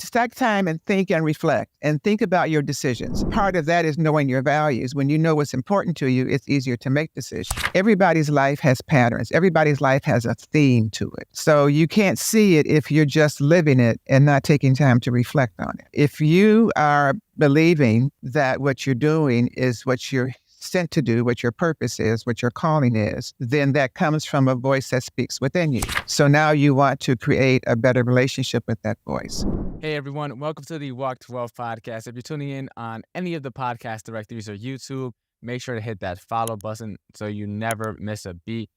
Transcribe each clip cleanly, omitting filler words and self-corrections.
take time and think and reflect and think about your decisions. Part of that is knowing your values. When you know what's important to you, it's easier to make decisions. Everybody's life has patterns. Everybody's life has a theme to it. So you can't see it if you're just living it and not taking time to reflect on it. If you are believing that what you're doing is what you're sent to do, what your purpose is, what your calling is, then that comes from a voice that speaks within you. So now you want to create a better relationship with that voice. Hey everyone, welcome to the Walk to Wealth podcast. If you're tuning in on any of the podcast directories or YouTube, make sure to hit that follow button so you never miss a beat.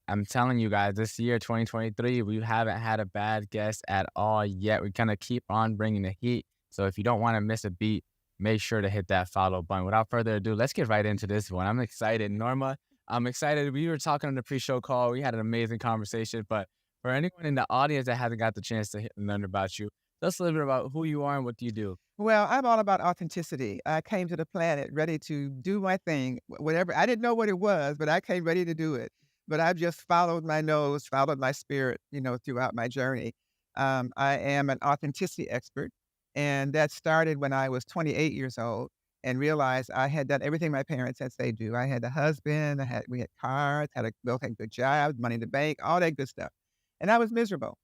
I'm telling you guys, this year, 2023, we haven't had a bad guest at all yet. We kind of keep on bringing the heat. So if you don't want to miss a beat, make sure to hit that follow button. Without further ado, let's get right into this one. I'm excited. Norma, I'm excited. We were talking on the pre-show call. We had an amazing conversation. But for anyone in the audience that hasn't got the chance to learn about you, tell us a little bit about who you are and what do you do. Well, I'm all about authenticity. I came to the planet ready to do my thing, whatever. I didn't know what it was, but I came ready to do it. But I've just followed my nose, followed my spirit, throughout my journey. I am an authenticity expert. And that started when I was 28 years old and realized I had done everything my parents had said do. I had a husband, we had cars, both had good jobs, money in the bank, all that good stuff. And I was miserable.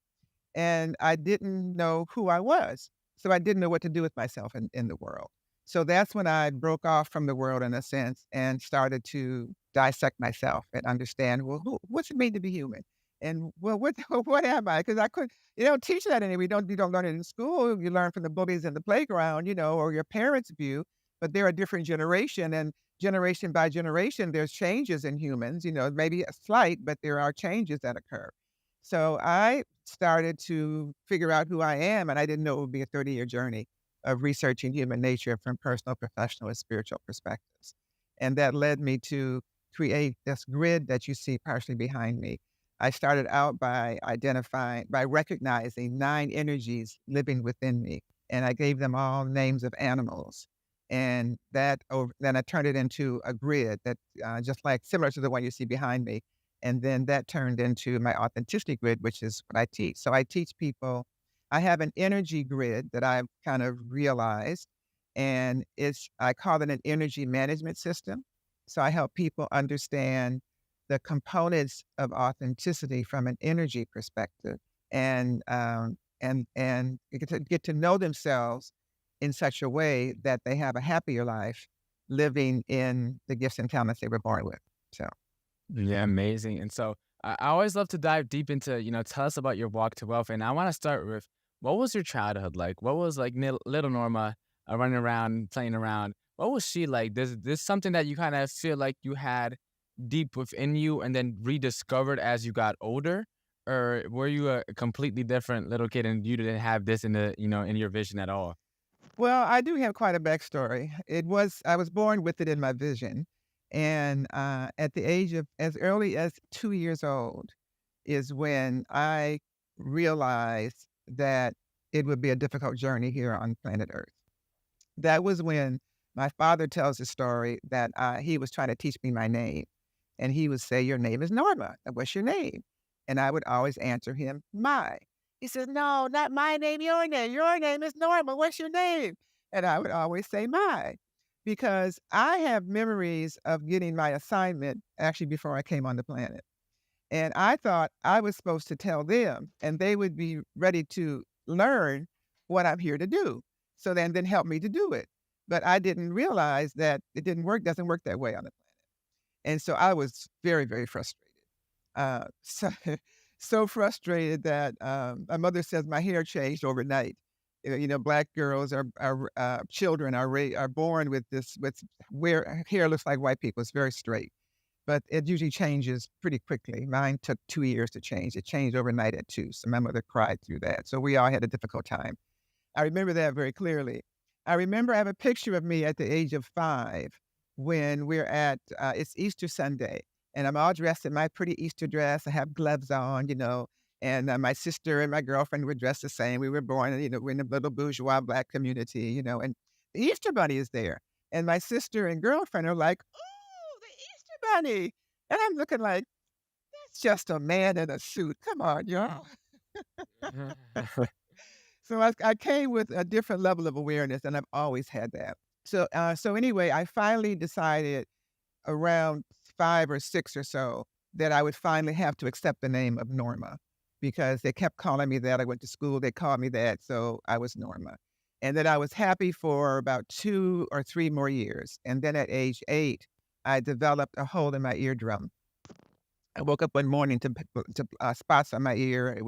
And I didn't know who I was. So I didn't know what to do with myself in the world. So that's when I broke off from the world in a sense and started to dissect myself and understand, well, what's it mean to be human? And well, what am I? Because I couldn't, don't teach that anyway. You don't learn it in school. You learn from the bullies in the playground, or your parents' view. But they're a different generation, and generation by generation, there's changes in humans. Maybe a slight, but there are changes that occur. So I started to figure out who I am, and I didn't know it would be a 30-year journey of researching human nature from personal, professional, and spiritual perspectives. And that led me to create this grid that you see partially behind me. I started out by recognizing 9 energies living within me, and I gave them all names of animals. And then I turned it into a grid that just like similar to the one you see behind me. And then that turned into my authenticity grid, which is what I teach. So I teach people, I have an energy grid that I've kind of realized, and I call it an energy management system. So I help people understand the components of authenticity from an energy perspective and get to know themselves in such a way that they have a happier life living in the gifts and talents they were born with. So. Yeah, amazing. And so I always love to dive deep into, tell us about your walk to wealth. And I want to start with, what was your childhood like? What was like little Norma running around, playing around? What was she like? This something that you kind of feel like you had deep within you and then rediscovered as you got older? Or were you a completely different little kid and you didn't have this in your vision at all? Well, I do have quite a backstory. I was born with it in my vision. And at the age of as early as 2 years old is when I realized that it would be a difficult journey here on planet Earth. That was when my father tells the story that he was trying to teach me my name. And he would say, "Your name is Norma. What's your name?" And I would always answer him, "My." He says, "No, not my name, your name. Your name is Norma. What's your name?" And I would always say, "My," because I have memories of getting my assignment actually before I came on the planet. And I thought I was supposed to tell them, and they would be ready to learn what I'm here to do. So then help me to do it. But I didn't realize that it doesn't work that way on the planet. And so I was very, very frustrated. So so frustrated that my mother says my hair changed overnight. Black girls children are born with where hair looks like white people. It's very straight, but it usually changes pretty quickly. Mine took 2 years to change. It changed overnight at 2. So my mother cried through that. So we all had a difficult time. I remember that very clearly. I remember I have a picture of me at the age of 5 when we're it's Easter Sunday, and I'm all dressed in my pretty Easter dress. I have gloves on, and my sister and my girlfriend were dressed the same. We were born, we're in a little bourgeois Black community, and the Easter Bunny is there. And my sister and girlfriend are like, "Oh, the Easter Bunny." And I'm looking like, that's just a man in a suit. Come on, y'all. So I came with a different level of awareness, and I've always had that. So anyway, I finally decided around 5 or 6 or so that I would finally have to accept the name of Norma because they kept calling me that. I went to school, they called me that, so I was Norma. And then I was happy for about 2 or 3 more years, and then at age 8, I developed a hole in my eardrum. I woke up one morning to spots on my ear.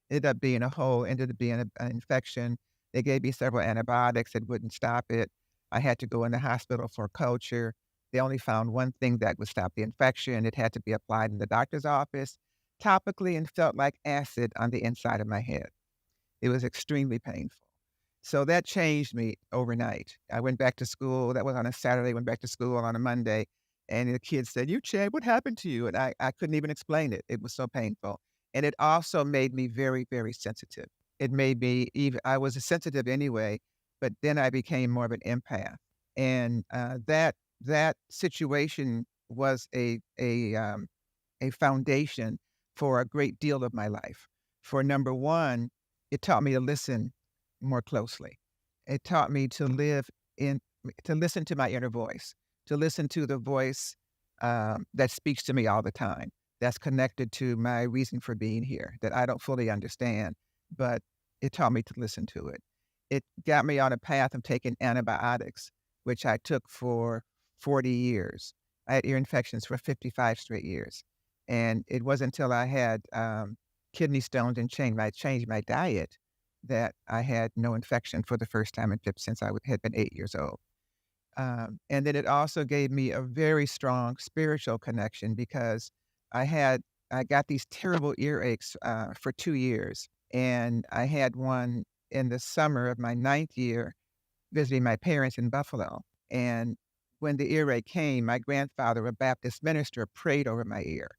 Ended up being a hole, ended up being an infection. They gave me several antibiotics. It wouldn't stop it. I had to go in the hospital for culture. They only found one thing that would stop the infection. It had to be applied in the doctor's office topically and felt like acid on the inside of my head. It was extremely painful. So that changed me overnight. I went back to school. That was on a Saturday, went back to school on a Monday. And the kids said, "You, Chad, what happened to you?" And I couldn't even explain it. It was so painful. And it also made me very, very sensitive. It made me even, I was a sensitive anyway, but then I became more of an empath. And that situation was a foundation for a great deal of my life. For number one, it taught me to listen more closely. It taught me in to listen to my inner voice, to listen to the voice, that speaks to me all the time, that's connected to my reason for being here, that I don't fully understand, but it taught me to listen to it. It got me on a path of taking antibiotics, which I took for 40 years. I had ear infections for 55 straight years, and it wasn't until I had, kidney stones and changed my diet that I had no infection for the first time since had been 8 years old. And then it also gave me a very strong spiritual connection because I got these terrible earaches, for 2 years, and I had one in the summer of my 9th year visiting my parents in Buffalo, and when the earache came, my grandfather, a Baptist minister, prayed over my ear,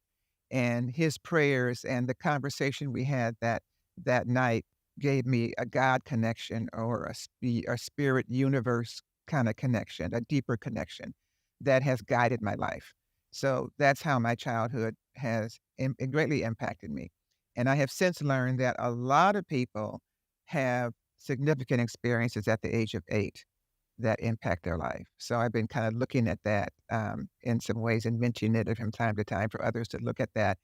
and his prayers and the conversation we had that night gave me a God connection or a spirit universe kinda connection, a deeper connection that has guided my life. So that's how my childhood has it greatly impacted me. And I have since learned that a lot of people have significant experiences at the age of 8 that impact their life. So I've been kind of looking at that, in some ways and mentioning it from time to time for others to look at that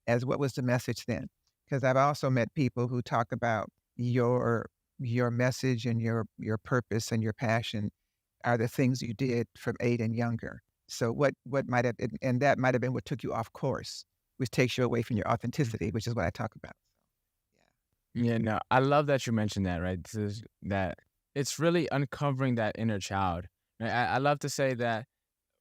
as what was the message then? Because I've also met people who talk about your message and your purpose and your passion are the things you did from 8 and younger. So what might have and that might have been what took you off course, which takes you away from your authenticity, which is what I talk about. Yeah. Yeah, no, I love that you mentioned that, right? This is that it's really uncovering that inner child. Right? I love to say that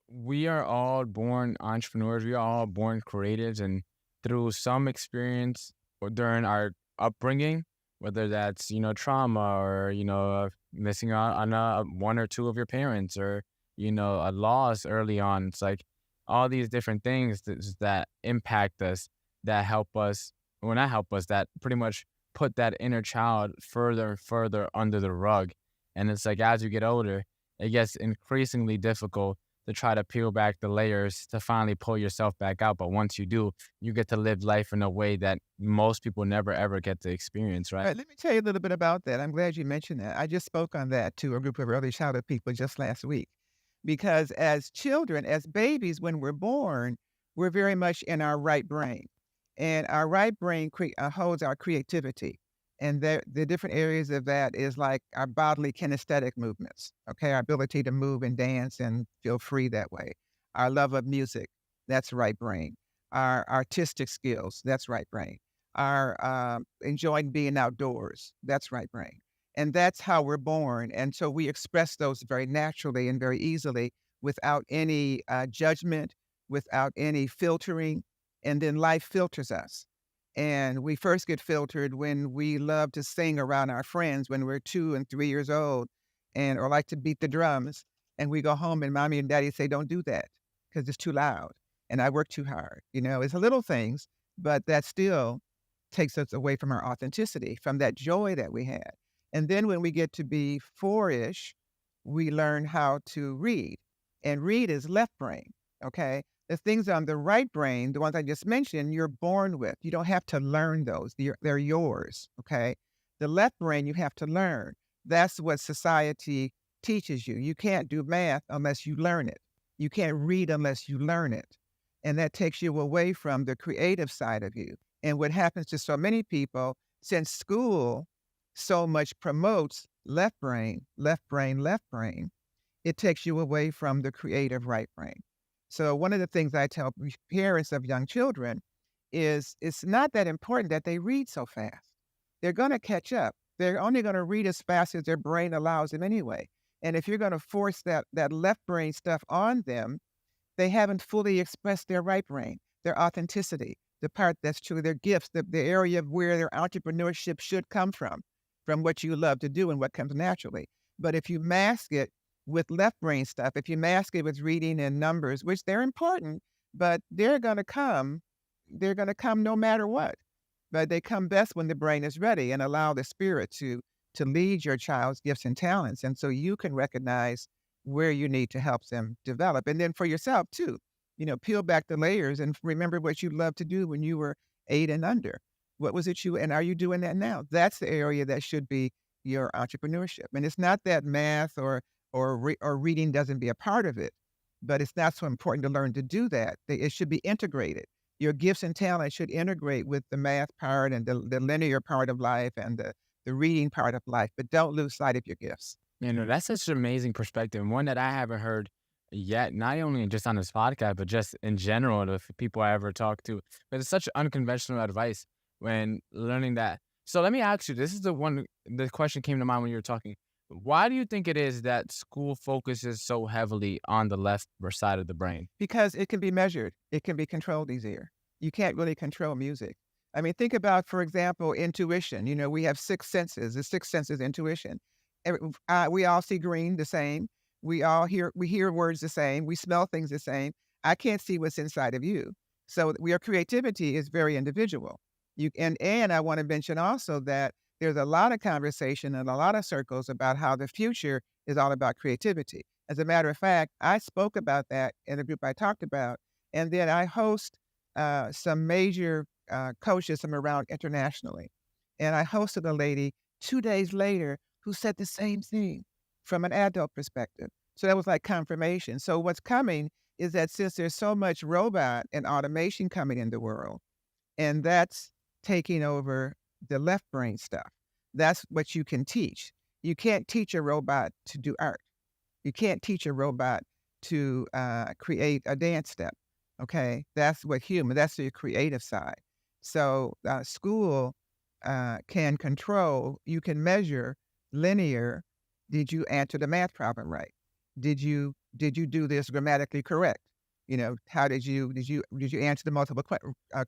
we are all born entrepreneurs. We are all born creatives, and through some experience or during our upbringing, whether that's trauma or missing out on one or two of your parents, or a loss early on. It's like all these different things that impact us, that help us, or not help us, that pretty much put that inner child further and further under the rug. And it's like as you get older, it gets increasingly difficult to try to peel back the layers to finally pull yourself back out. But once you do, you get to live life in a way that most people never ever get to experience, right? Alright, let me tell you a little bit about that. I'm glad you mentioned that. I just spoke on that to a group of early childhood people just last week. Because as children, as babies, when we're born, we're very much in our right brain. And our right brain holds our creativity. And the different areas of that is like our bodily kinesthetic movements, okay? Our ability to move and dance and feel free that way. Our love of music, that's right brain. Our artistic skills, that's right brain. Our enjoying being outdoors, that's right brain. And that's how we're born. And so we express those very naturally and very easily without any judgment, without any filtering. And then life filters us. And we first get filtered when we love to sing around our friends when we're 2 and 3 years old and or like to beat the drums. And we go home and mommy and daddy say, "Don't do that because it's too loud. And I work too hard." It's the little things, but that still takes us away from our authenticity, from that joy that we had. And then when we get to be 4-ish, we learn how to read. And read is left brain, okay? The things on the right brain, the ones I just mentioned, you're born with. You don't have to learn those. They're yours, okay? The left brain, you have to learn. That's what society teaches you. You can't do math unless you learn it. You can't read unless you learn it. And that takes you away from the creative side of you. And what happens to so many people, since school so much promotes left brain, left brain, left brain, it takes you away from the creative right brain. So one of the things I tell parents of young children is it's not that important that they read so fast. They're going to catch up. They're only going to read as fast as their brain allows them anyway. And if you're going to force that left brain stuff on them, they haven't fully expressed their right brain, their authenticity, the part that's true, their gifts, the area of where their entrepreneurship should come from what you love to do and what comes naturally. But if you mask it with left brain stuff, if you mask it with reading and numbers, which they're important, but they're going to come no matter what. But they come best when the brain is ready and allow the spirit to lead your child's gifts and talents. And so you can recognize where you need to help them develop. And then for yourself too, peel back the layers and remember what you loved to do when you were 8 and under. What was it and are you doing that now? That's the area that should be your entrepreneurship. And it's not that math or reading doesn't be a part of it, but it's not so important to learn to do that. It should be integrated. Your gifts and talents should integrate with the math part and the linear part of life and the reading part of life, but don't lose sight of your gifts. That's such an amazing perspective, and one that I haven't heard yet, not only just on this podcast, but just in general with people I ever talk to. But it's such unconventional advice when learning that. So let me ask you, this is the question came to mind when you were talking. Why do you think it is that school focuses so heavily on the left side of the brain? Because it can be measured. It can be controlled easier. You can't really control music. I mean, think about, for example, intuition. We have 6 senses. The 6th sense is intuition. We all see green the same. We hear words the same. We smell things the same. I can't see what's inside of you. So your creativity is very individual. And I want to mention also that there's a lot of conversation and a lot of circles about how the future is all about creativity. As a matter of fact, I spoke about that in the group I talked about, and then I host some major coaches from around internationally. And I hosted a lady 2 days later who said the same thing from an adult perspective. So that was like confirmation. So what's coming is that since there's so much robot and automation coming in the world, and that's taking over the left brain stuff, that's what you can teach. You can't teach a robot to do art. You can't teach a robot to create a dance step. Okay, that's that's the creative side. So school can control, you can measure linear. Did you answer the math problem right? Did you do this grammatically correct? How did you answer the multiple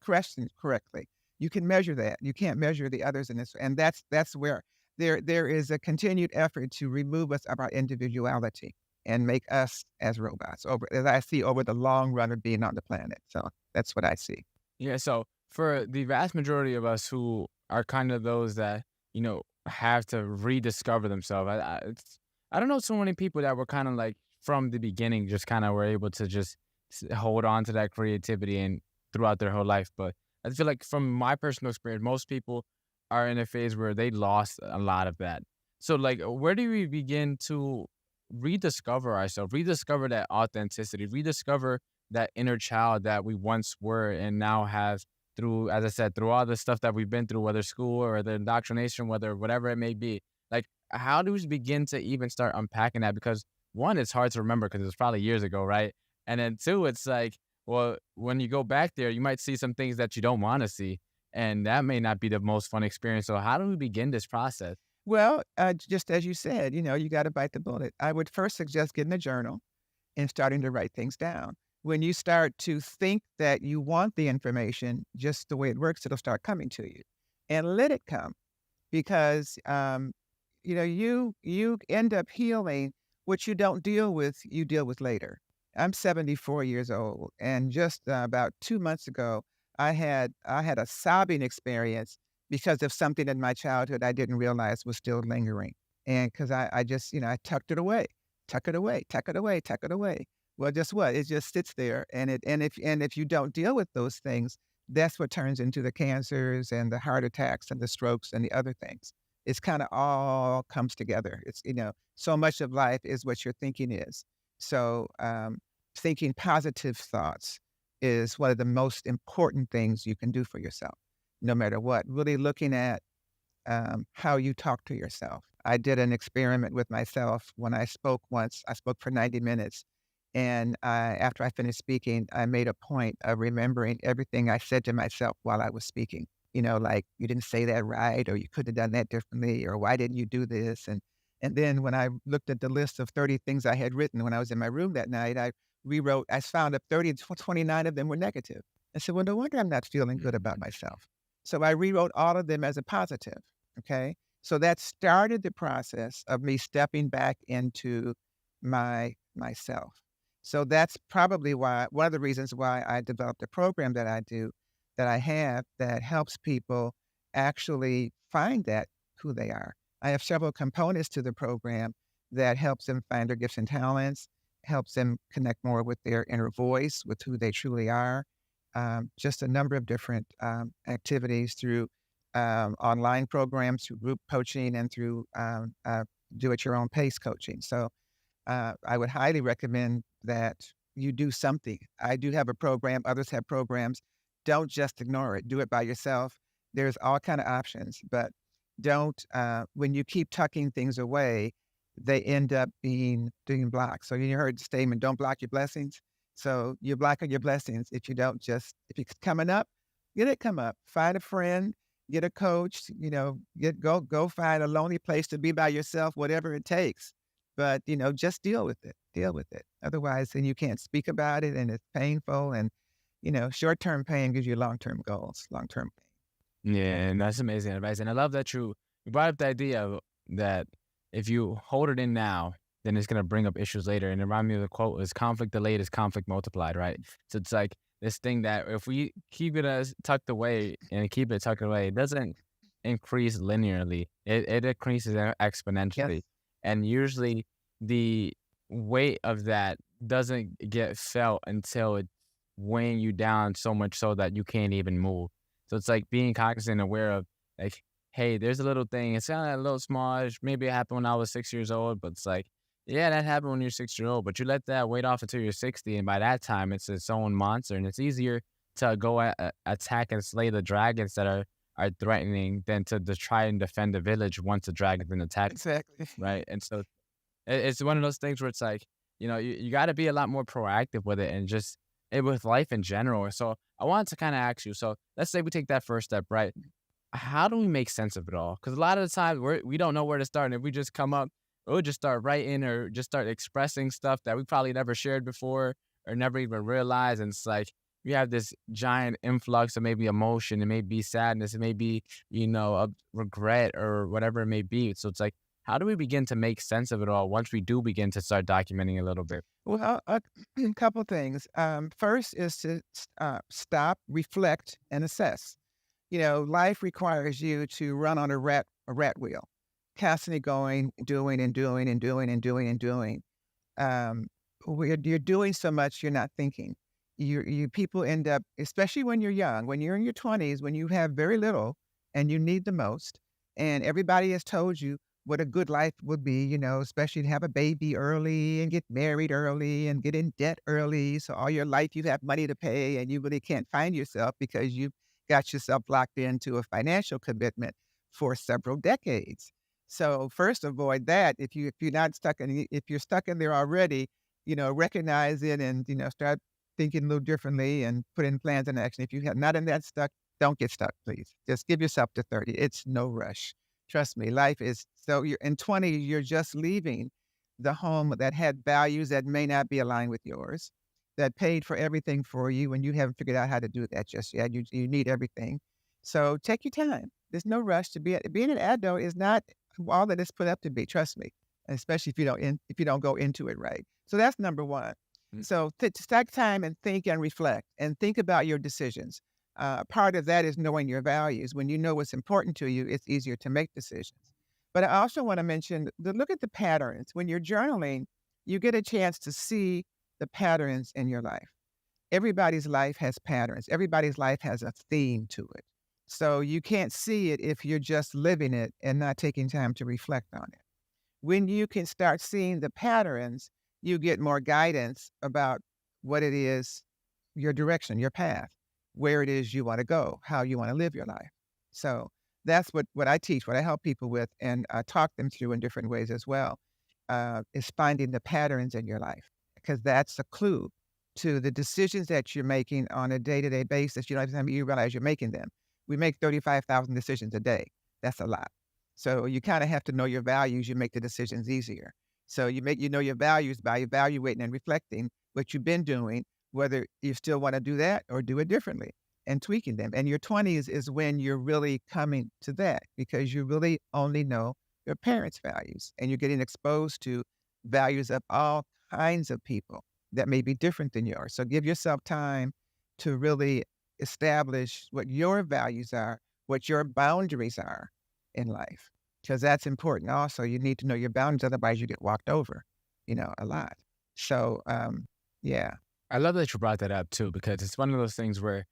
questions correctly? You can measure that. You can't measure the others in this, and that's where there is a continued effort to remove us of our individuality and make us as robots as I see over the long run of being on the planet. So that's what I see. Yeah, so for the vast majority of us who are kind of those that, have to rediscover themselves, I don't know so many people that were kind of like from the beginning, just kind of were able to just hold on to that creativity and throughout their whole life. But I feel like from my personal experience, most people are in a phase where they lost a lot of that. So like, where do we begin to rediscover ourselves, rediscover that authenticity, rediscover that inner child that we once were and now have through, as I said, through all the stuff that we've been through, whether school or the indoctrination, whatever it may be. Like, how do we begin to even start unpacking that? Because one, it's hard to remember because it was probably years ago, right? And then two, it's like, well, when you go back there, you might see some things that you don't want to see. And that may not be the most fun experience. So how do we begin this process? Well, just as you said, you got to bite the bullet. I would first suggest getting a journal and starting to write things down. When you start to think that you want the information, just the way it works, it'll start coming to you, and let it come, because you end up healing what you don't deal with. You deal with later. I'm 74 years old, and just about 2 months ago, I had a sobbing experience because of something in my childhood I didn't realize was still lingering, and because I just I tucked it away, tuck it away, tuck it away, tuck it away. Well, guess what? It just sits there, and if you don't deal with those things, that's what turns into the cancers and the heart attacks and the strokes and the other things. It's kind of all comes together. It's, so much of life is what your thinking is. So, thinking positive thoughts is one of the most important things you can do for yourself, no matter what. Really looking at how you talk to yourself. I did an experiment with myself when I spoke once. I spoke for 90 minutes. And after I finished speaking, I made a point of remembering everything I said to myself while I was speaking. Like, you didn't say that right, or you could have done that differently, or why didn't you do this? And then when I looked at the list of 30 things I had written when I was in my room that night, I found that 30 to 29 of them were negative. I said, well, no wonder I'm not feeling good about myself. So I rewrote all of them as a positive. Okay. So that started the process of me stepping back into myself. So that's probably why one of the reasons why I developed a program that I do, that I have, that helps people actually find that who they are. I have several components to the program that helps them find their gifts and talents, helps them connect more with their inner voice, with who they truly are. Just a number of different activities through online programs, through group coaching, and through do at your own pace coaching. So I would highly recommend that you do something. I do have a program. Others have programs. Don't just ignore it. Do it by yourself. There's all kind of options, but don't. When you keep tucking things away, they end up being blocked. So you heard the statement, "Don't block your blessings." So you're blocking your blessings if you don't just if it's coming up, get it come up. Find a friend, get a coach. Go find a lonely place to be by yourself, whatever it takes. But, just deal with it. Deal with it. Otherwise, then you can't speak about it, and it's painful, and, short-term pain gives you long-term goals, long-term pain. Yeah, and that's amazing advice. And I love that you brought up the idea of that if you hold it in now, then it's gonna bring up issues later. And it reminded me of the quote is conflict delayed is conflict multiplied, right? So it's like this thing that if we keep it as tucked away and keep it tucked away, it doesn't increase linearly. It increases Yes, exponentially. And usually the weight of that doesn't get felt until it's weighing you down so much so that you can't even move. So it's like being cognizant and aware of like, hey, there's a little thing. It sounded a little small. Maybe it happened when I was 6 years old, but it's like, yeah, that happened when you're 6 years old. But you let that weight off until you're 60, and by that time, it's its own monster, and it's easier to go attack and slay the dragons that are threatening than to try and defend the village once the dragon's been attacked, exactly. right? And so it's one of those things where it's like, you got to be a lot more proactive with it and just with life in general. So I wanted to kind of ask you. So let's say we take that first step, right? How do we make sense of it all? Because a lot of the times we don't know where to start. And if we just come up, we'll just start writing or just start expressing stuff that we probably never shared before or never even realized. And it's like you have this giant influx of maybe emotion. It may be sadness. It may be, a regret or whatever it may be. So it's like, how do we begin to make sense of it all once we do begin to start documenting a little bit? Well, a couple things. First is to stop, reflect, and assess. Life requires you to run on a rat wheel, constantly going, doing and doing and doing and doing and doing. You're doing so much, you're not thinking. You people end up, especially when you're young, when you're in your 20s, when you have very little and you need the most, and everybody has told you what a good life would be, especially to have a baby early and get married early and get in debt early. So all your life you have money to pay and you really can't find yourself because you've got yourself locked into a financial commitment for several decades. So first avoid that. If you're stuck in there already, recognize it and, start thinking a little differently and put in plans in action. If you have not in that stuck, don't get stuck, please. Just give yourself to 30. It's no rush. Trust me, life is so you're in 20, you're just leaving the home that had values that may not be aligned with yours, that paid for everything for you, and you haven't figured out how to do that just yet. You need everything. So take your time. There's no rush to being an adult is not all that it's put up to be, trust me, especially if you don't go into it right. So that's number one. Mm. So to take time and think and reflect and think about your decisions. Part of that is knowing your values. When you know what's important to you, it's easier to make decisions. But I also want to mention look at the patterns. When you're journaling, you get a chance to see the patterns in your life. Everybody's life has patterns. Everybody's life has a theme to it. So you can't see it if you're just living it and not taking time to reflect on it. When you can start seeing the patterns, you get more guidance about what it is, your direction, your path, where it is you want to go, how you want to live your life. So that's what I teach, what I help people with, and talk them through in different ways as well, is finding the patterns in your life, because that's a clue to the decisions that you're making on a day-to-day basis. You know, every time you realize you're making them. We make 35,000 decisions a day. That's a lot. So you kind of have to know your values. You make the decisions easier. So you know your values by evaluating and reflecting what you've been doing, whether you still want to do that or do it differently and tweaking them. And your 20s is when you're really coming to that because you really only know your parents' values and you're getting exposed to values of all kinds of people that may be different than yours. So give yourself time to really establish what your values are, what your boundaries are in life, because that's important. Also, you need to know your boundaries, otherwise you get walked over, a lot. So, yeah. I love that you brought that up too, because it's one of those things where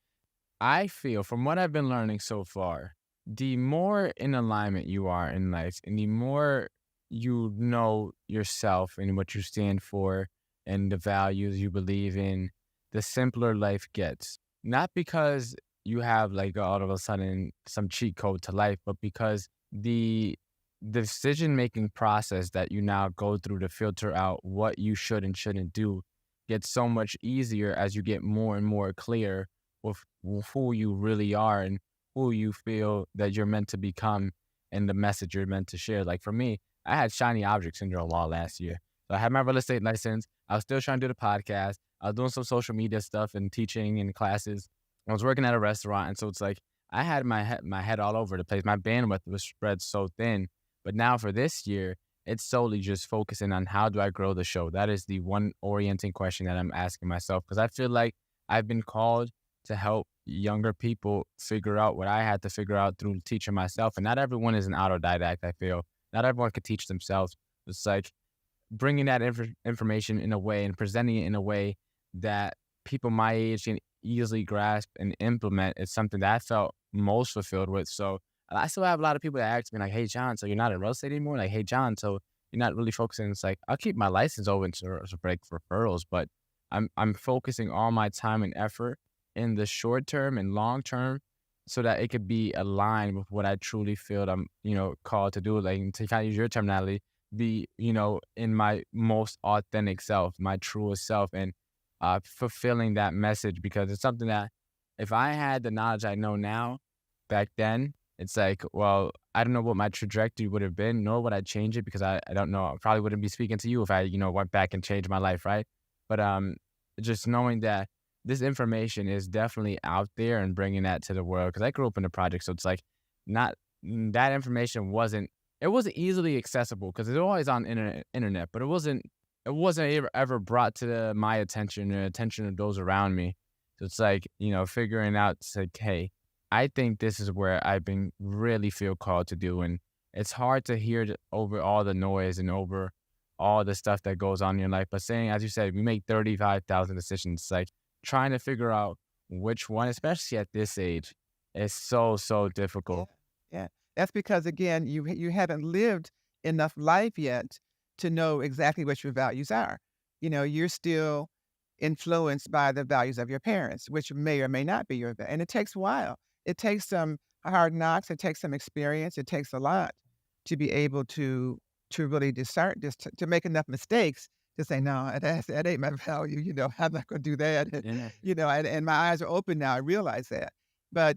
I feel from what I've been learning so far, the more in alignment you are in life and the more you know yourself and what you stand for and the values you believe in, the simpler life gets. Not because you have like all of a sudden some cheat code to life, but because the decision making process that you now go through to filter out what you should and shouldn't do gets so much easier as you get more and more clear with who you really are and who you feel that you're meant to become and the message you're meant to share. Like for me, I had shiny object syndrome all last year. So I had my real estate license. I was still trying to do the podcast. I was doing some social media stuff and teaching and classes. I was working at a restaurant. And so it's like I had my head all over the place. My bandwidth was spread so thin. But now for this year, it's solely just focusing on how do I grow the show. That is the one orienting question that I'm asking myself because I feel like I've been called to help younger people figure out what I had to figure out through teaching myself. And not everyone is an autodidact, I feel. Not everyone could teach themselves. It's like bringing that information in a way and presenting it in a way that people my age can easily grasp and implement is something that I felt most fulfilled with. So I still have a lot of people that ask me like, "Hey, John, so you're not in real estate anymore?" Like, "Hey, John, so you're not really focusing." It's like I'll keep my license open to break referrals, but I'm focusing all my time and effort in the short term and long term so that it could be aligned with what I truly feel I'm, called to do. Like to kind of use your terminology, be, in my most authentic self, my truest self, and fulfilling that message because it's something that if I had the knowledge I know now back then, it's like, well, I don't know what my trajectory would have been, nor would I change it because I don't know. I probably wouldn't be speaking to you if I, went back and changed my life, right? But just knowing that this information is definitely out there and bringing that to the world because I grew up in the project, so it's like not that information wasn't easily accessible because it's always on internet, but it wasn't ever brought to my attention or attention of those around me. So it's like figuring out, it's like, hey, I think this is where I've been really feel called to do, and it's hard to hear over all the noise and over all the stuff that goes on in your life. But saying, as you said, we make 35,000 decisions. It's like trying to figure out which one, especially at this age, is so Yeah, difficult. yeah. That's because again, you haven't lived enough life yet to know exactly what your values are. You're still influenced by the values of your parents, which may or may not be and it takes a while. It takes some hard knocks, it takes some experience, it takes a lot to be able to really discern just to make enough mistakes to say, "No, that ain't my value," "I'm not gonna do that." Yeah. And my eyes are open now, I realize that. But,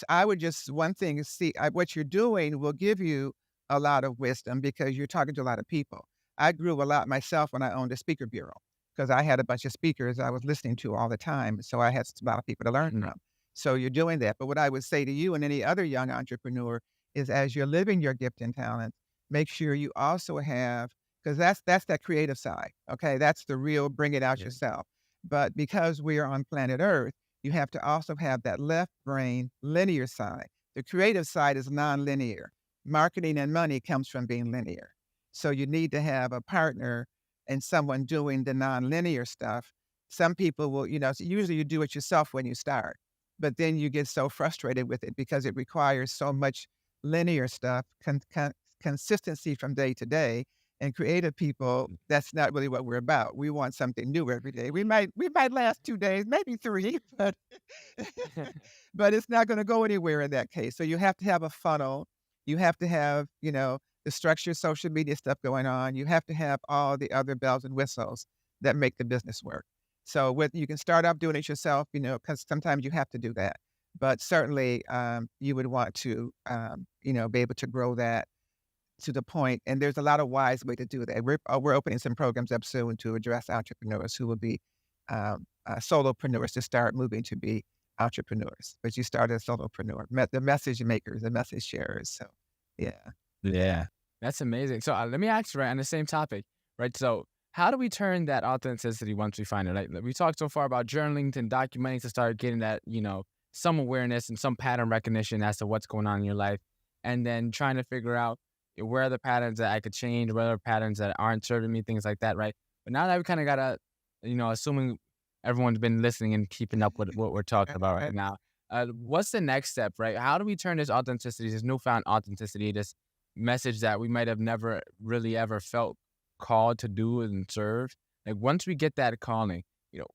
I would just one thing is see, what you're doing will give you a lot of wisdom because you're talking to a lot of people. I grew a lot myself when I owned a speaker bureau because I had a bunch of speakers I was listening to all the time, so I had a lot of people to learn Mhm. from. So you're doing that, but what I would say to you and any other young entrepreneur is as you're living your gift and talent, make sure you also have because that's that creative side, okay? That's the real bring it out Yeah. yourself. But because we are on planet Earth, you have to also have that left brain linear side. The creative side is nonlinear. Marketing and money comes from being linear. So you need to have a partner and someone doing the nonlinear stuff. Some people will, so usually you do it yourself when you start. but then you get so frustrated with it because it requires so much linear stuff, consistency from day to day. And creative people, that's not really what we're about. We want something new every day. We might last 2 days, maybe three, but but it's not going to go anywhere in that case. So you have to have a funnel. You have to have, the structured social media stuff going on. You have to have all the other bells and whistles that make the business work. So you can start off doing it yourself, because sometimes you have to do that. But certainly, you would want to, be able to grow that to the point. And there's a lot of wise way to do that. We're opening some programs up soon to address entrepreneurs who will be solopreneurs to start moving to be entrepreneurs. But you start as solopreneur, the message makers, the message sharers. So, yeah. Yeah, that's amazing. So let me ask you, right, on the same topic, right? So how do we turn that authenticity once we find it? Like we talked so far about journaling and documenting to start getting that, some awareness and some pattern recognition as to what's going on in your life, and then trying to figure out where are the patterns that I could change, where are the patterns that aren't serving me, things like that, right? But now that we kind of got to, assuming everyone's been listening and keeping up with what we're talking about right now, what's the next step, right? How do we turn this authenticity, this newfound authenticity, this message that we might have never really ever felt called to do and serve? Like once we get that calling,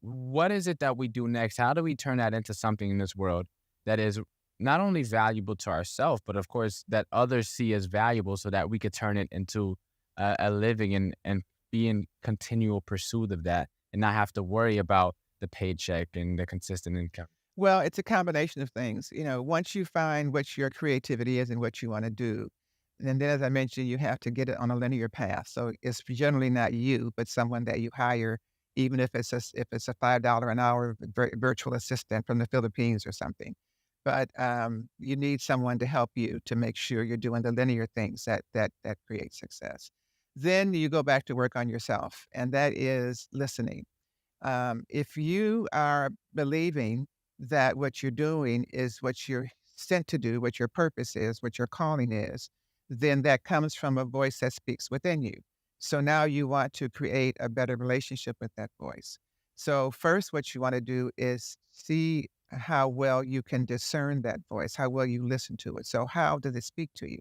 what is it that we do next? How do we turn that into something in this world that is not only valuable to ourselves, but of course that others see as valuable so that we could turn it into a living and be in continual pursuit of that and not have to worry about the paycheck and the consistent income? Well, it's a combination of things. Once you find what your creativity is and what you want to do, and then as I mentioned, you have to get it on a linear path. So it's generally not you, but someone that you hire, even if it's a $5 an hour virtual assistant from the Philippines or something. But you need someone to help you to make sure you're doing the linear things that create success. Then you go back to work on yourself, and that is listening. If you are believing that what you're doing is what you're sent to do, what your purpose is, what your calling is, then that comes from a voice that speaks within you. So now you want to create a better relationship with that voice. So first, what you want to do is see how well you can discern that voice, how well you listen to it. So how does it speak to you?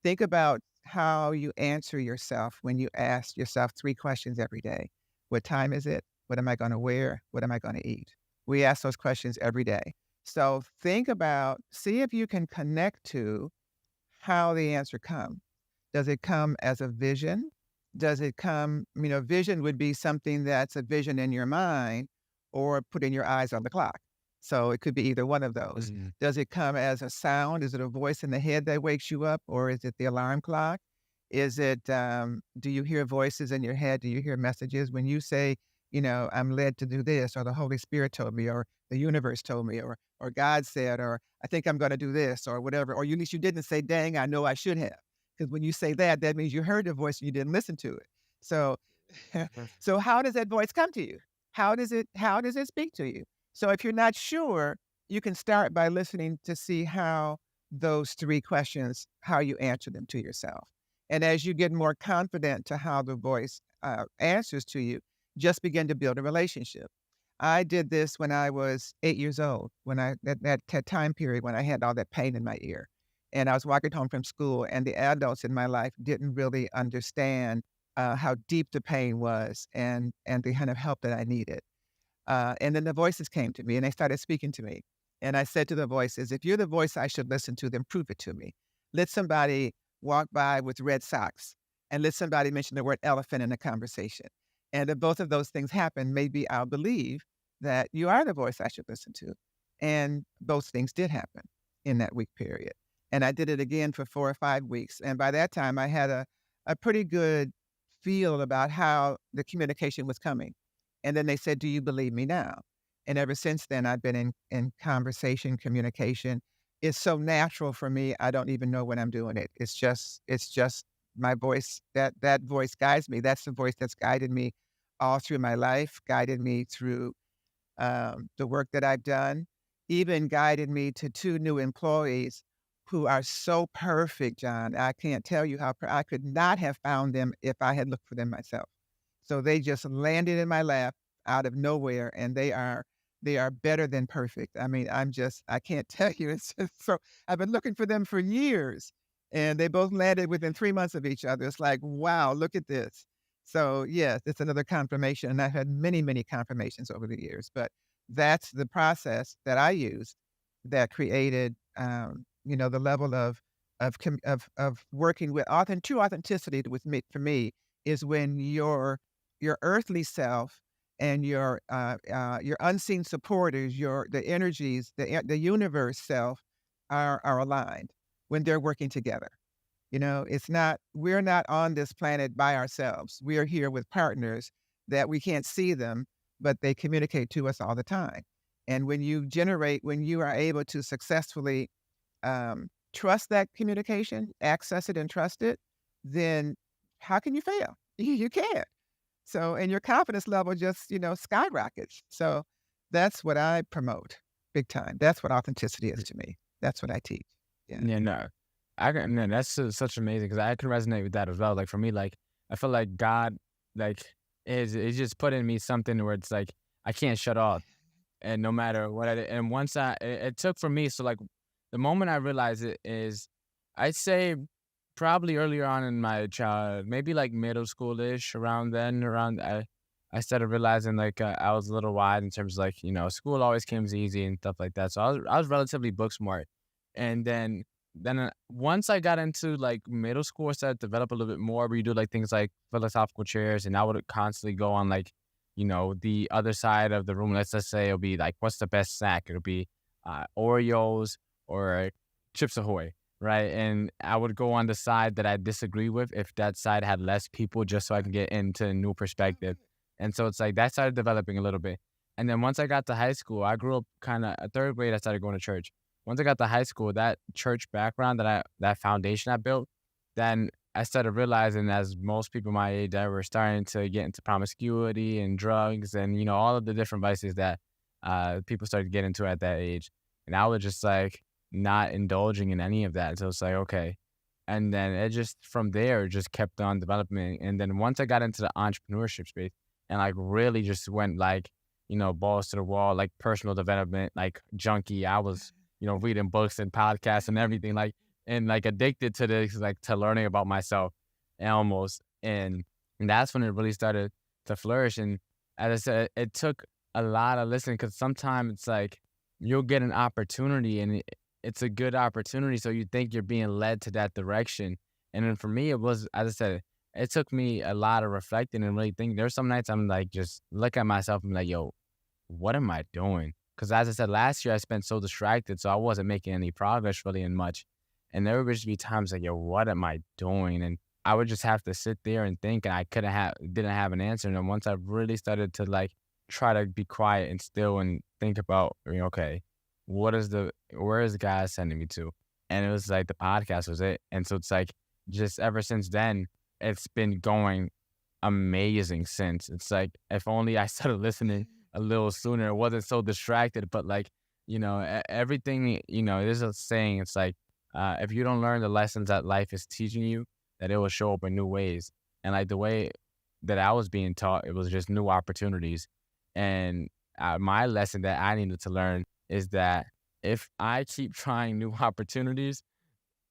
Think about how you answer yourself when you ask yourself 3 questions every day. What time is it? What am I gonna wear? What am I gonna eat? We ask those questions every day. So see if you can connect to how the answer comes. Does it come as a vision? Does it come, vision would be something that's a vision in your mind or putting your eyes on the clock. So it could be either one of those. Mhm. Does it come as a sound? Is it a voice in the head that wakes you up, or is it the alarm clock? Do you hear voices in your head? Do you hear messages when you say, I'm led to do this, or the Holy Spirit told me, or the universe told me, or God said, or I think I'm going to do this, or whatever, or at least you didn't say, dang, I know I should have. Because when you say that, that means you heard the voice and you didn't listen to it. So, so how does that voice come to you? How does it speak to you? So if you're not sure, you can start by listening to see how those 3 questions, how you answer them to yourself. And as you get more confident to how the voice answers to you, just begin to build a relationship. I did this when I was 8 years old, that time period when I had all that pain in my ear. And I was walking home from school, and the adults in my life didn't really understand how deep the pain was and the kind of help that I needed. And then the voices came to me and they started speaking to me. And I said to the voices, if you're the voice I should listen to, then prove it to me. Let somebody walk by with red socks and let somebody mention the word elephant in a conversation. And if both of those things happen, maybe I'll believe that you are the voice I should listen to. And those things did happen in that week period. And I did it again for 4 or 5 weeks. And by that time, I had a pretty good feel about how the communication was coming. And then they said, do you believe me now? And ever since then, I've been in conversation, communication. It's so natural for me. I don't even know when I'm doing it. It's just my voice. That voice guides me. That's the voice that's guided me all through my life, guided me through the work that I've done, even guided me to 2 new employees who are so perfect, John. I can't tell you I could not have found them if I had looked for them myself. So they just landed in my lap out of nowhere, and they are They are better than perfect. I mean, I can't tell you. It's just so, I've been looking for them for years, and they both landed within 3 months of each other. It's like, wow, look at this. So, yes, it's another confirmation, and I've had many, many confirmations over the years, but that's the process that I used that created, the level of working with true authenticity with me for me is when your earthly self and your unseen supporters, the energies, the universe self are aligned when they're working together. We're not on this planet by ourselves. We are here with partners that we can't see them, but they communicate to us all the time. And when you are able to successfully trust that communication, access it and trust it, then how can you fail? You can't. So, and your confidence level just, skyrockets. So that's what I promote big time. That's what authenticity is to me. That's what I teach. Yeah. Yeah, no, no, that's such amazing because I can resonate with that as well. Like for me, like I feel like God, like is just put in me something where it's like I can't shut off, and no matter what I did, and once it took for me. So like the moment I realized it is, I'd say probably earlier on in my child, maybe like middle school-ish, around then, I started realizing like I was a little wide in terms of like, school always comes easy and stuff like that. So I was relatively book smart. And then once I got into like middle school, I started to develop a little bit more where you do like things like philosophical chairs, and I would constantly go on like, the other side of the room. Let's just say it'll be like, what's the best snack? It'll be Oreos or Chips Ahoy, right? And I would go on the side that I disagree with if that side had less people, just so I can get into a new perspective. And so it's like that started developing a little bit. And then once I got to high school, I grew up kind of a third grade, I started going to church. Once I got to high school, that church background that foundation I built, then I started realizing, as most people my age, that were starting to get into promiscuity and drugs and, all of the different vices that people started to get into at that age. And I was just like not indulging in any of that. So it's like, okay. And then it just from there just kept on developing. And then once I got into the entrepreneurship space and like really just went like, balls to the wall, like personal development, like junkie, I was, reading books and podcasts and everything, like, and like addicted to this, like to learning about myself almost. And that's when it really started to flourish. And as I said, it took a lot of listening, because sometimes it's like you'll get an opportunity and it's a good opportunity. So you think you're being led to that direction. And then for me, it was, as I said, it took me a lot of reflecting and really thinking. There's some nights I'm like, just look at myself and be like, yo, what am I doing? Because as I said, last year I spent so distracted, so I wasn't making any progress really in much. And there would just be times like, yo, what am I doing? And I would just have to sit there and think, and I didn't have an answer. And then once I really started to like try to be quiet and still and think about, okay, where is God sending me to? And it was like the podcast was it. And so it's like, just ever since then, it's been going amazing since. It's like, if only I started listening a little sooner, it wasn't so distracted. But like, everything, there's a saying, it's like, if you don't learn the lessons that life is teaching you, that it will show up in new ways. And like the way that I was being taught, it was just new opportunities. And my lesson that I needed to learn is that if I keep trying new opportunities,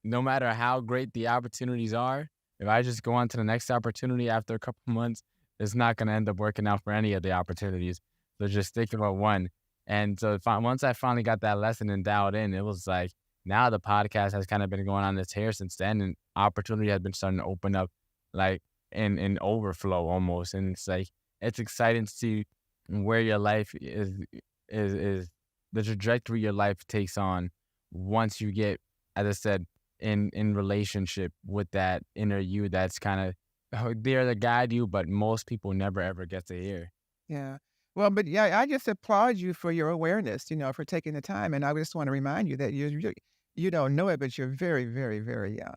no matter how great the opportunities are, if I just go on to the next opportunity after a couple months, it's not going to end up working out for any of the opportunities. So just stick with one. And so once I finally got that lesson and dialed in, it was like, now the podcast has kind of been going on this tear since then, and opportunity has been starting to open up like in overflow almost. And it's like, it's exciting to see where your life is the trajectory your life takes on once you get, as I said, in relationship with that inner you that's kind of there to guide you, but most people never ever get to hear. Yeah. Well, but yeah, I just applaud you for your awareness, for taking the time. And I just want to remind you that you don't know it, but you're very, very, very young.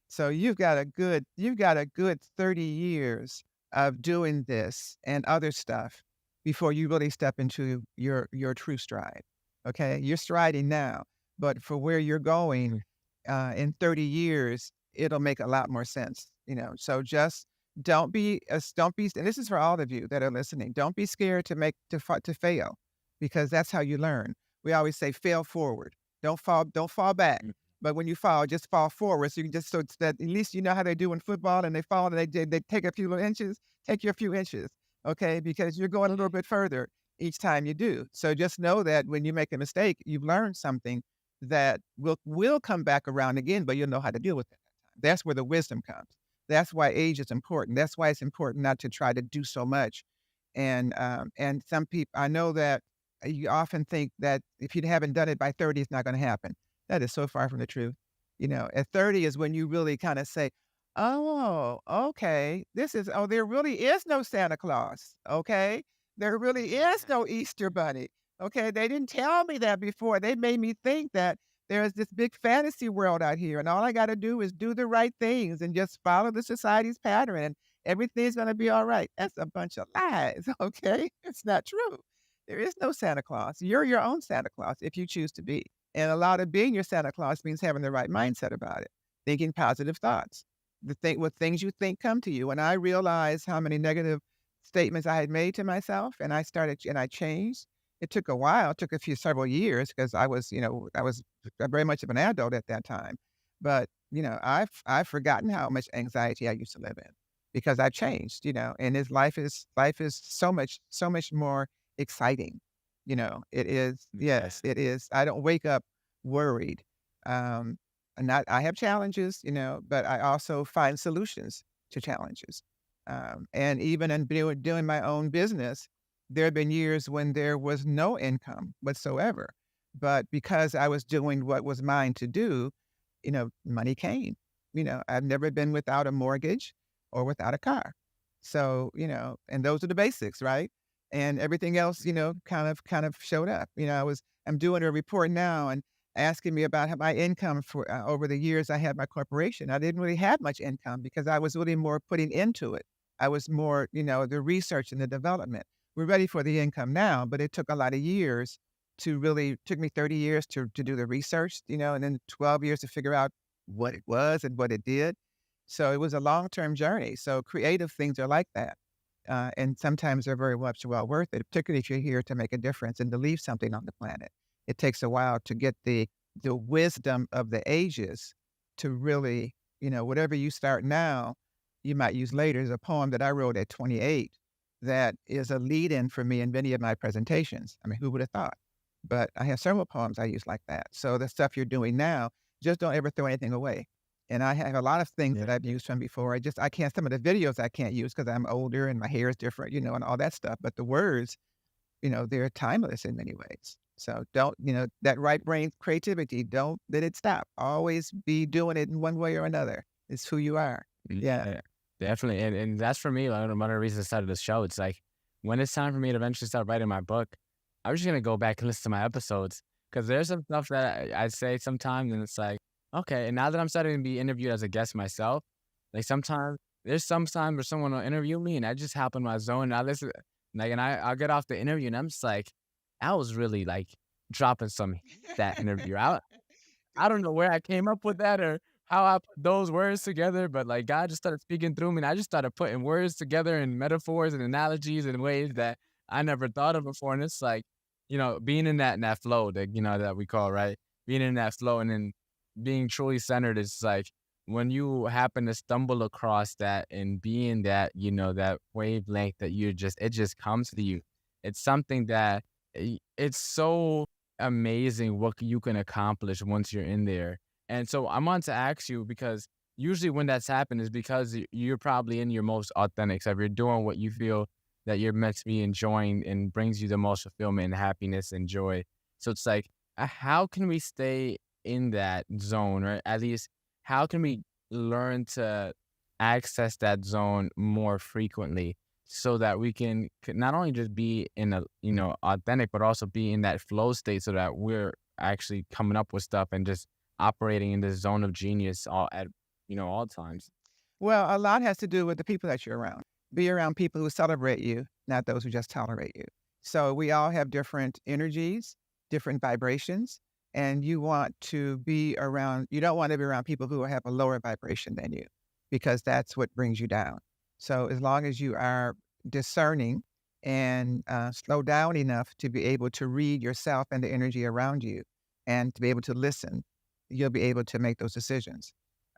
So you've got a good 30 years of doing this and other stuff before you really step into your true stride. Okay. You're striding now, but for where you're going in 30 years, it'll make a lot more sense. So just don't be, and this is for all of you that are listening. Don't be scared to fail, because that's how you learn. We always say fail forward. Don't fall back. Mm. But when you fall, just fall forward. So you can just so it's that at least you know how they do in football and they fall and they take a few little inches, take your few inches, okay? Because you're going a little bit further each time you do. So just know that when you make a mistake, you've learned something that will come back around again, but you'll know how to deal with it. That's where the wisdom comes. That's why age is important. That's why it's important not to try to do so much. And some people, I know that you often think that if you haven't done it by 30, it's not going to happen. That is so far from the truth. At 30 is when you really kind of say, oh, okay, there really is no Santa Claus. Okay. There really is no Easter bunny. Okay. They didn't tell me that before. They made me think that there's this big fantasy world out here, and all I got to do is do the right things and just follow the society's pattern, and everything's going to be all right. That's a bunch of lies. Okay. It's not true. There is no Santa Claus. You're your own Santa Claus if you choose to be. And a lot of being your Santa Claus means having the right mindset about it, thinking positive thoughts. What things you think come to you. And I realized how many negative statements I had made to myself, and I changed. It took a while. It took several years because I was very much of an adult at that time. But I've forgotten how much anxiety I used to live in because I've changed. And life is so much more exciting. It is. Yeah. Yes, it is. I don't wake up worried. Um, I have challenges, but I also find solutions to challenges. And even in doing my own business, there have been years when there was no income whatsoever. But because I was doing what was mine to do, money came. I've never been without a mortgage or without a car. So, and those are the basics, right? And everything else, kind of showed up. I'm doing a report now and asking me about my income for over the years I had my corporation. I didn't really have much income because I was really more putting into it. I was more, the research and the development. We're ready for the income now, but it took a lot of years took me 30 years to do the research, and then 12 years to figure out what it was and what it did. So it was a long-term journey. So creative things are like that. And sometimes they're very much well worth it, particularly if you're here to make a difference and to leave something on the planet. It takes a while to get the wisdom of the ages to really, whatever you start now, you might use later. There's a poem that I wrote at 28 that is a lead-in for me in many of my presentations. I mean, who would have thought? But I have several poems I use like that. So the stuff you're doing now, just don't ever throw anything away. And I have a lot of things that Yeah. I've used from before. I can't, some of the videos I can't use because I'm older and my hair is different, and all that stuff. But the words, they're timeless in many ways. So don't, that right brain creativity, don't let it stop. Always be doing it in one way or another. It's who you are. Yeah. Yeah, definitely. And that's for me, like, one of the reasons I started the show. It's like when it's time for me to eventually start writing my book, I'm just gonna go back and listen to my episodes because there's some stuff that I say sometimes, and it's like, okay. And now that I'm starting to be interviewed as a guest myself, like sometimes there's some time where someone will interview me, and I just hop in my zone and I listen, like, and I'll get off the interview, and I'm just like, I was really like dropping some heat that interview. I don't know where I came up with that or how I put those words together, but like God just started speaking through me, and I just started putting words together and metaphors and analogies in ways that I never thought of before. And it's like, being in that flow that that we call, right? Being in that flow and then being truly centered is like when you happen to stumble across that and be in that, that wavelength that it just comes to you. It's something that it's so amazing what you can accomplish once you're in there. And so I'm on to ask you because usually when that's happened is because you're probably in your most authentic self. You're doing what you feel that you're meant to be enjoying and brings you the most fulfillment and happiness and joy. So it's like, how can we stay in that zone, or at least how can we learn to access that zone more frequently so that we can not only just be in a, authentic, but also be in that flow state so that we're actually coming up with stuff and just operating in this zone of genius all at, all times. Well, a lot has to do with the people that you're around. Be around people who celebrate you, not those who just tolerate you. So we all have different energies, different vibrations, and you don't want to be around people who have a lower vibration than you because that's what brings you down. So as long as you are discerning and slow down enough to be able to read yourself and the energy around you and to be able to listen, you'll be able to make those decisions.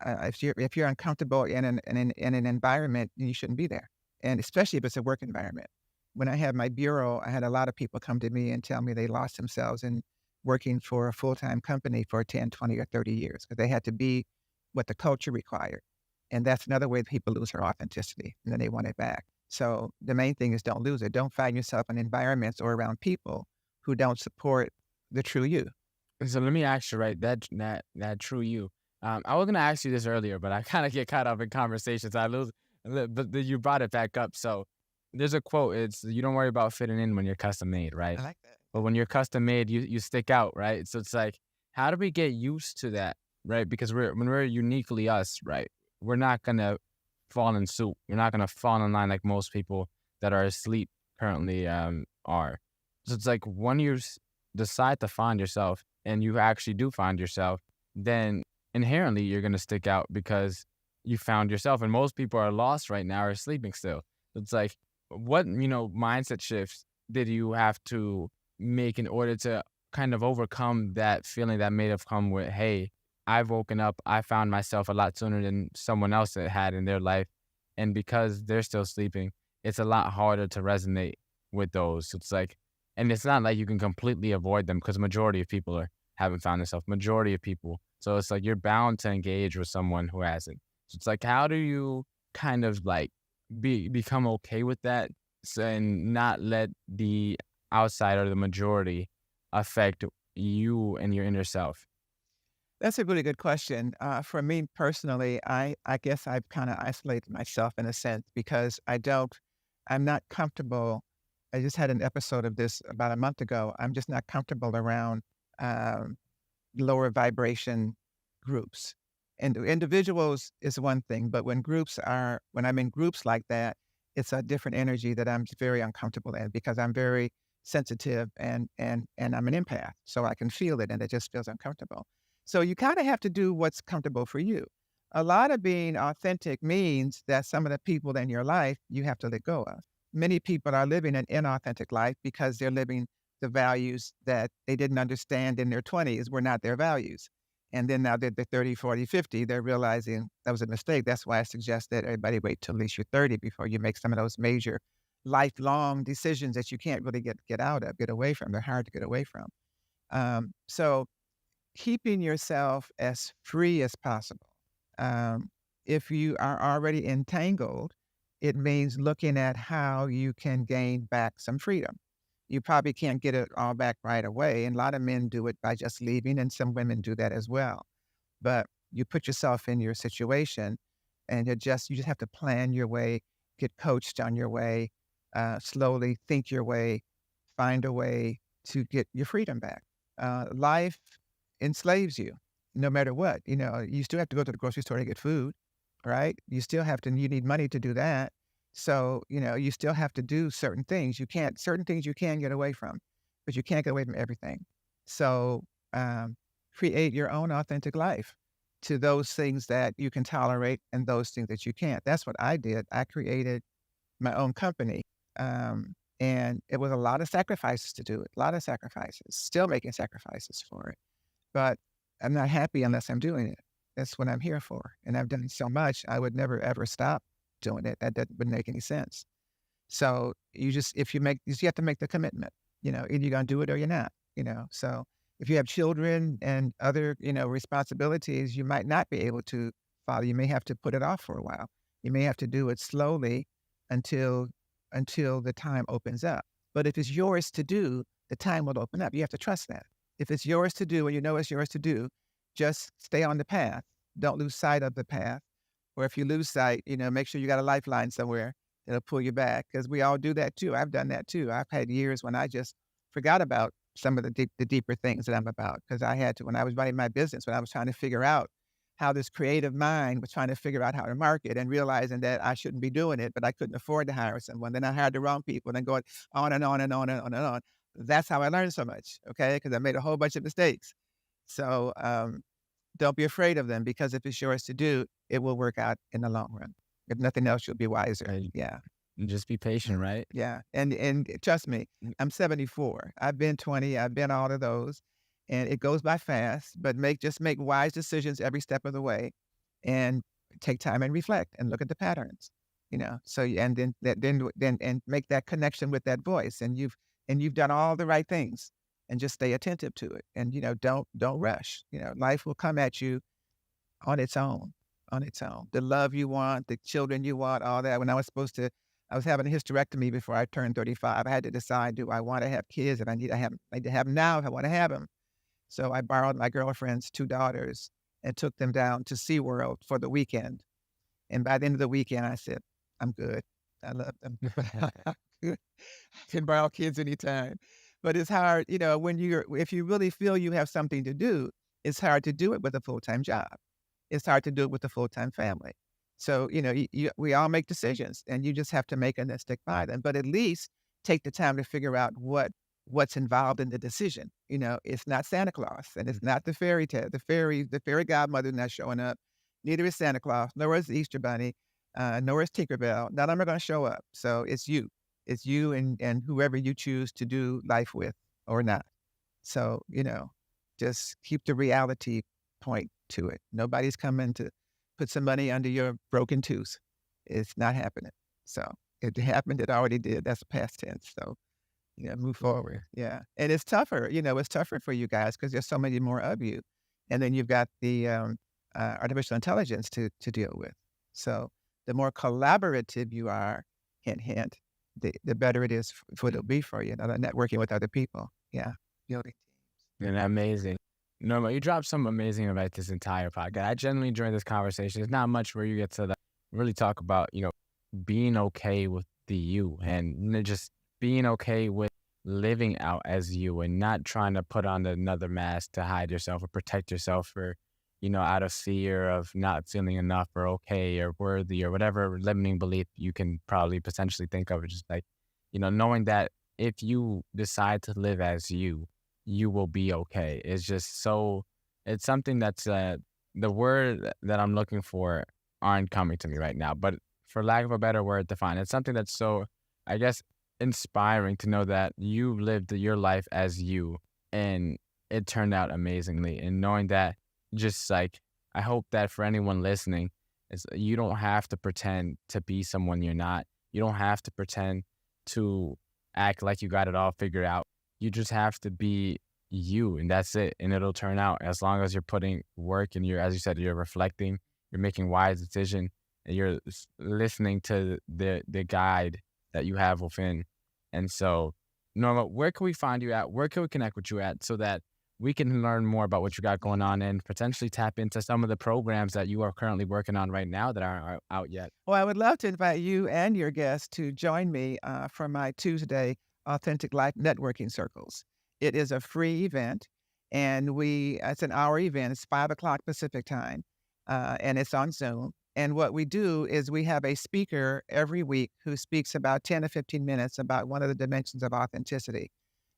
If you're uncomfortable in an environment, you shouldn't be there, and especially if it's a work environment. When I had my bureau, I had a lot of people come to me and tell me they lost themselves in working for a full-time company for 10, 20, or 30 years because they had to be what the culture required. And that's another way people lose their authenticity, and then they want it back. So the main thing is don't lose it. Don't find yourself in environments or around people who don't support the true you. So let me ask you, right? That true you. I was gonna ask you this earlier, but I kind of get caught up in conversations. I lose, but you brought it back up. So there's a quote. It's you don't worry about fitting in when you're custom made, right? I like that. But when you're custom made, you stick out, right? So it's like, how do we get used to that, right? Because when we're uniquely us, right? We're not gonna fall in suit. We're not gonna fall in line like most people that are asleep currently are. So it's like when you decide to find yourself and you actually do find yourself, then inherently you're gonna stick out because you found yourself. And most people are lost right now, are sleeping still. So it's like, what mindset shifts did you have to make in order to kind of overcome that feeling that may have come with, hey, I've woken up, I found myself a lot sooner than someone else that had in their life. And because they're still sleeping, it's a lot harder to resonate with those. It's like, and it's not like you can completely avoid them because majority of people haven't found themselves, majority of people. So it's like you're bound to engage with someone who hasn't. So it's like, how do you kind of like become okay with that and not let the outside or the majority affect you and your inner self? That's a really good question. For me personally, I guess I've kind of isolated myself in a sense because I'm not comfortable. I just had an episode of this about a month ago. I'm just not comfortable around um, lower vibration groups. And individuals is one thing, but when I'm in groups like that, it's a different energy that I'm very uncomfortable in because I'm very sensitive and I'm an empath, so I can feel it and it just feels uncomfortable. So you kind of have to do what's comfortable for you. A lot of being authentic means that some of the people in your life you have to let go of. Many people are living an inauthentic life because they're living the values that they didn't understand in their 20s were not their values. And then now that they're 30, 40, 50, they're realizing that was a mistake. That's why I suggest that everybody wait till at least you're 30 before you make some of those major lifelong decisions that you can't really get out of, get away from. They're hard to get away from. So keeping yourself as free as possible. Um, if you are already entangled, it means looking at how you can gain back some freedom. You probably can't get it all back right away. And a lot of men do it by just leaving, and some women do that as well. But you put yourself in your situation and you just have to plan your way, get coached on your way, slowly think your way, find a way to get your freedom back. Life enslaves you no matter what. You still have to go to the grocery store to get food, right? You need money to do that. So, you still have to do certain things you can get away from, but you can't get away from everything. So, create your own authentic life to those things that you can tolerate and those things that you can't. That's what I did. I created my own company. And it was a lot of sacrifices to do it, a lot of sacrifices, still making sacrifices for it. But I'm not happy unless I'm doing it. That's what I'm here for. And I've done so much, I would never ever stop doing it. That wouldn't make any sense. So you have to make the commitment, either you're going to do it or you're not. So if you have children and other, responsibilities, you might not be able to follow. You may have to put it off for a while. You may have to do it slowly until the time opens up. But if it's yours to do, the time will open up. You have to trust that. If it's yours to do and you know it's yours to do, just stay on the path. Don't lose sight of the path. Or if you lose sight, make sure you got a lifeline somewhere that'll pull you back. Because we all do that too. I've done that too. I've had years when I just forgot about some of the deeper things that I'm about. Because I had to, when I was running my business, when I was trying to figure out how this creative mind was trying to figure out how to market and realizing that I shouldn't be doing it, but I couldn't afford to hire someone. Then I hired the wrong people, and then going on and on and on and on and on. That's how I learned so much, okay? Because I made a whole bunch of mistakes. So don't be afraid of them because if it's yours to do, it will work out in the long run. If nothing else, you'll be wiser. Right. Yeah. And just be patient, right? Yeah, and trust me, I'm 74. I've been 20, I've been all of those, and it goes by fast, but make wise decisions every step of the way, and take time and reflect and look at the patterns, so and then and make that connection with that voice, and you've done all the right things, and just stay attentive to it, and, don't rush, life will come at you on its own, on its own. The love you want, the children you want, all that. When I was having a hysterectomy before I turned 35. I had to decide, do I want to have kids? And I need to have them now if I want to have them. So I borrowed my girlfriend's 2 daughters and took them down to SeaWorld for the weekend. And by the end of the weekend, I said, I'm good. I love them. I'm good. I can borrow kids anytime. But it's hard, if you really feel you have something to do, it's hard to do it with a full-time job. It's hard to do it with a full-time family. So, we all make decisions, and you just have to make them and stick by them. But at least take the time to figure out what's involved in the decision. It's not Santa Claus, and it's not the fairy tale, the fairy godmother not showing up. Neither is Santa Claus, nor is the Easter Bunny, nor is Tinkerbell. None of them are going to show up. So it's you. It's you and whoever you choose to do life with or not. So, just keep the reality point to it. Nobody's coming to put some money under your broken tooth. It's not happening. So if it happened, it already did. That's past tense. So, move forward. Yeah. And it's tougher for you guys because there's so many more of you. And then you've got the artificial intelligence to deal with. So the more collaborative you are, hint, hint, the better it is for it'll be for you, networking with other people. Yeah. Building teams. And amazing. Norma, you dropped some amazing advice this entire podcast. I genuinely enjoyed this conversation. There's not much where you get to really talk about, being okay with the you and just being okay with living out as you and not trying to put on another mask to hide yourself or protect yourself or, out of fear of not feeling enough or okay or worthy or whatever limiting belief you can probably potentially think of. Just like, knowing that if you decide to live as you will be okay. It's something that's, the word that I'm looking for aren't coming to me right now, but for lack of a better word to find, it's something that's so, I guess, inspiring to know that you lived your life as you and it turned out amazingly. And knowing that, just like, I hope that for anyone listening, you don't have to pretend to be someone you're not. You don't have to pretend to act like you got it all figured out. You just have to be you, and that's it. And it'll turn out as long as you're putting work and as you said, you're reflecting, you're making wise decision, and you're listening to the guide that you have within. And so, Norma, where can we find you at? Where can we connect with you at so that we can learn more about what you got going on and potentially tap into some of the programs that you are currently working on right now that aren't out yet? Well, I would love to invite you and your guests to join me for my Tuesday Authentic Life Networking Circles. It is a free event, and it's an hour event. It's 5 o'clock Pacific time, and it's on Zoom. And what we do is we have a speaker every week who speaks about 10 to 15 minutes about one of the dimensions of authenticity.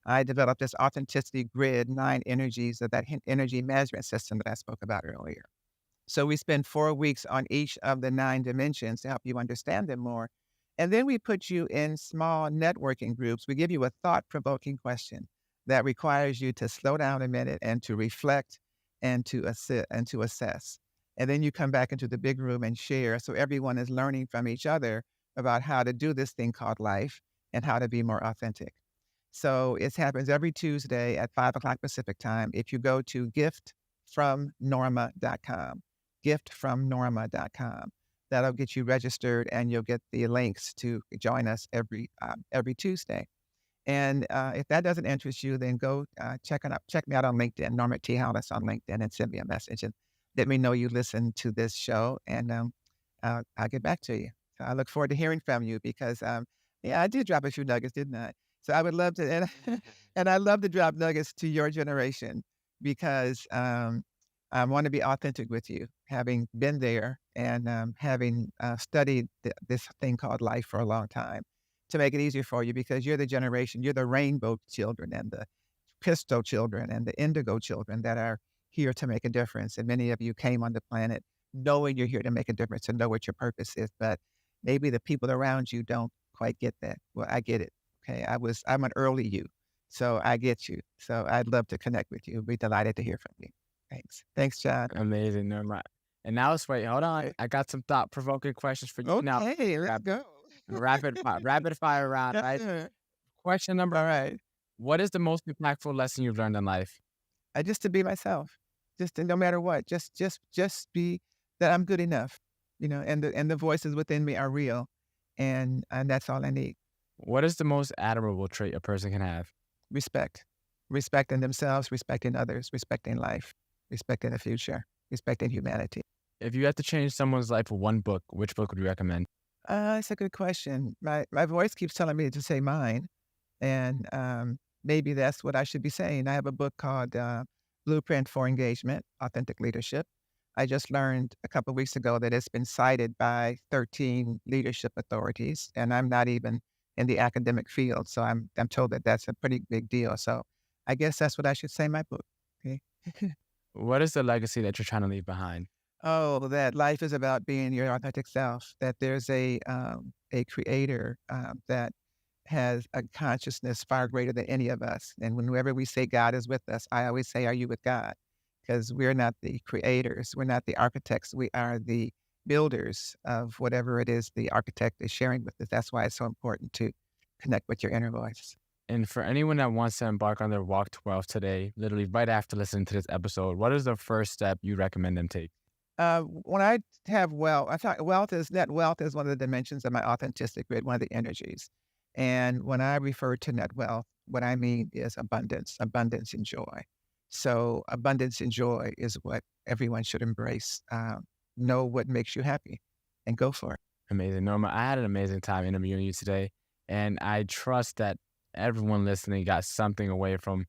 I developed this authenticity grid, 9 energies of that energy management system that I spoke about earlier. So we spend 4 weeks on each of the 9 dimensions to help you understand them more. And then we put you in small networking groups. We give you a thought-provoking question that requires you to slow down a minute and to reflect and to assess. And then you come back into the big room and share. So everyone is learning from each other about how to do this thing called life and how to be more authentic. So it happens every Tuesday at 5 o'clock Pacific time. If you go to giftfromnorma.com, giftfromnorma.com, that'll get you registered and you'll get the links to join us every Tuesday. And if that doesn't interest you, then go check me out on LinkedIn, Norma T. Hollis on LinkedIn, and send me a message and let me know you listen to this show, and I'll get back to you. So I look forward to hearing from you because, I did drop a few nuggets, didn't I? So I would love to, and I love to drop nuggets to your generation because I want to be authentic with you, having been there and having studied this thing called life for a long time, to make it easier for you because you're the rainbow children and the crystal children and the indigo children that are here to make a difference. And many of you came on the planet knowing you're here to make a difference and know what your purpose is, but maybe the people around you don't quite get that. Well, I get it. Okay. I'm an early you. So I get you. So I'd love to connect with you. Be delighted to hear from you. Thanks. Thanks, John. Amazing, Norma. And now let's wait. Hold on. Okay. I got some thought provoking questions for you now. Okay, let's Rap- go. rapid fire round, Yes, right? sir. Question number: All right. what is the most impactful lesson you've learned in life? Just to be myself. Just to, no matter what, just be that I'm good enough, and the voices within me are real, and that's all I need. What is the most admirable trait a person can have? Respect, respecting themselves, respecting others, respecting life, respecting the future, respecting humanity. If you had to change someone's life with one book, which book would you recommend? It's a good question. My voice keeps telling me to say mine, and maybe that's what I should be saying. I have a book called Blueprint for Engagement: Authentic Leadership. I just learned a couple of weeks ago that it's been cited by 13 leadership authorities, and I'm not even in the academic field, so I'm told that that's a pretty big deal. So I guess that's what I should say in my book. Okay. What is the legacy that you're trying to leave behind? Oh, that life is about being your authentic self. That there's a creator that has a consciousness far greater than any of us. And whenever we say God is with us, I always say, "Are you with God?" Because we're not the creators, we're not the architects, we are the builders of whatever it is the architect is sharing with us. That's why it's so important to connect with your inner voice. And for anyone that wants to embark on their Walk 12 today, literally right after listening to this episode, what is the first step you recommend them take? When I have wealth, I thought wealth is one of the dimensions of my authentic grid, one of the energies. And when I refer to net wealth, what I mean is abundance, abundance and joy. So abundance and joy is what everyone should embrace. Know what makes you happy and go for it. Amazing. Norma, I had an amazing time interviewing you today. And I trust that everyone listening got something away from,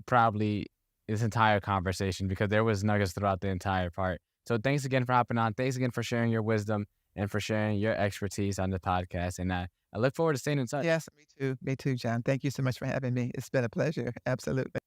probably this entire conversation because there was nuggets throughout the entire part. So thanks again for hopping on. Thanks again for sharing your wisdom and for sharing your expertise on the podcast. And I look forward to staying in touch. Yes, me too. Me too, John. Thank you so much for having me. It's been a pleasure. Absolutely.